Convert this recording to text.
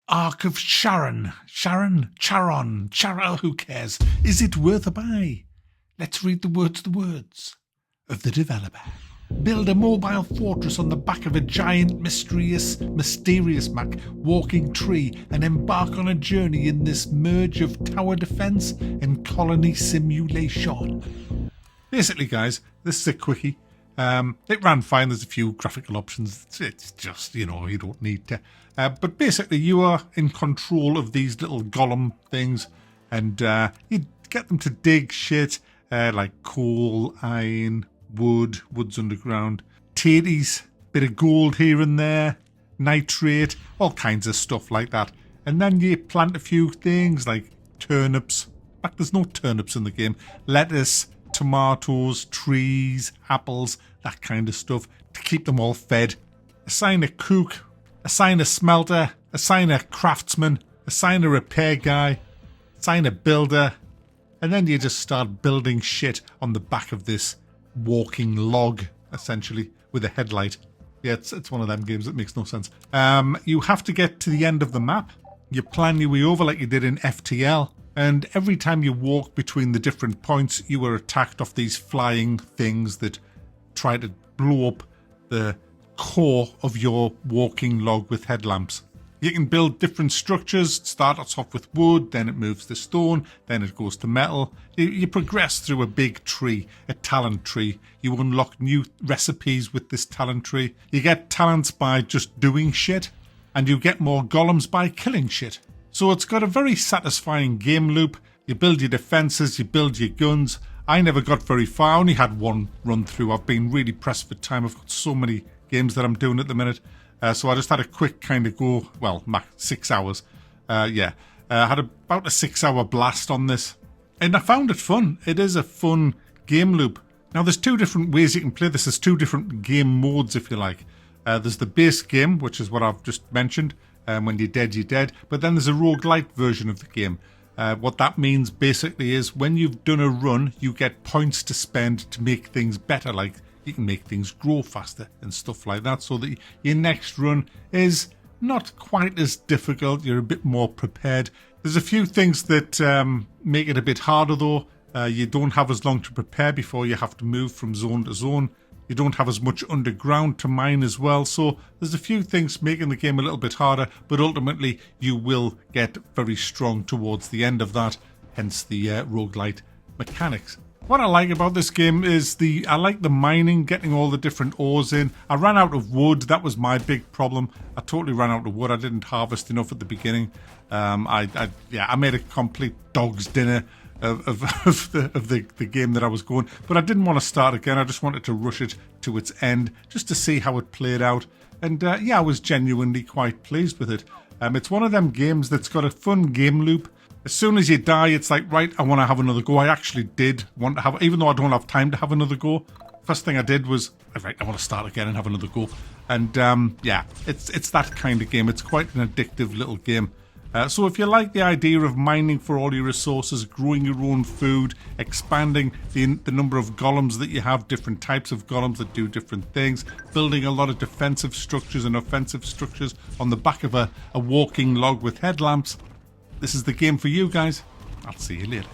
Ark of Charon. Charon, who cares? Is it worth a buy? Let's read the words of the developer. Build a mobile fortress on the back of a giant, mysterious walking tree and embark on a journey in this merge of tower defense and colony simulation. Basically, guys, this is a quickie. It ran fine. There's a few graphical options. It's just, you don't need to. But basically, you are in control of these little golem things, and you get them to dig shit like coal, iron, wood's underground, taties, bit of gold here and there, nitrate, all kinds of stuff like that. And then you plant a few things like turnips. In fact, there's no turnips in the game. Lettuce, tomatoes, trees, apples, that kind of stuff to keep them all fed. Assign a cook, assign a smelter, assign a craftsman, assign a repair guy, assign a builder, and then you just start building shit on the back of this walking log, essentially, with a headlight. Yeah, it's one of them games that makes no sense. You have to get to the end of the map. You plan your way over like you did in FTL. And every time you walk between the different points, you are attacked off these flying things that try to blow up the core of your walking log with headlamps. You can build different structures. It starts off with wood, then it moves to stone, then it goes to metal. You progress through a big tree, a talent tree. You unlock new recipes with this talent tree. You get talents by just doing shit, and you get more golems by killing shit. So it's got a very satisfying game loop. You build your defences, you build your guns. I never got very far. I only had one run through. I've been really pressed for time. I've got so many games that I'm doing at the minute. So I just had a quick kind of go, well, max 6 hours. I had about a 6-hour blast on this. And I found it fun. It is a fun game loop. Now, there's two different ways you can play this. There's two different game modes, if you like. There's the base game, which is what I've just mentioned. When you're dead, you're dead. But then there's a roguelite version of the game. What that means basically is when you've done a run, you get points to spend to make things better. Like you can make things grow faster and stuff like that, so that your next run is not quite as difficult. You're a bit more prepared. There's a few things that make it a bit harder though. You don't have as long to prepare before you have to move from zone to zone. You don't have as much underground to mine as well. So there's a few things making the game a little bit harder, but ultimately you will get very strong towards the end of that, hence the roguelite mechanics. What I like about this game is I like the mining, getting all the different ores in. I ran out of wood. That was my big problem. I totally ran out of wood. I didn't harvest enough at the beginning. I made a complete dog's dinner of the game that I was going, but I didn't want to start again. I just wanted to rush it to its end just to see how it played out. And I was genuinely quite pleased with it. It's one of them games that's got a fun game loop. As soon as you die, it's like, right, I want to have another go. I actually did want to have, even though I don't have time to have another go. First thing I did was, right, I want to start again and have another go. And it's that kind of game. It's quite an addictive little game. So if you like the idea of mining for all your resources, growing your own food, expanding the number of golems that you have, different types of golems that do different things, building a lot of defensive structures and offensive structures on the back of a walking log with headlamps, this is the game for you guys. I'll see you later.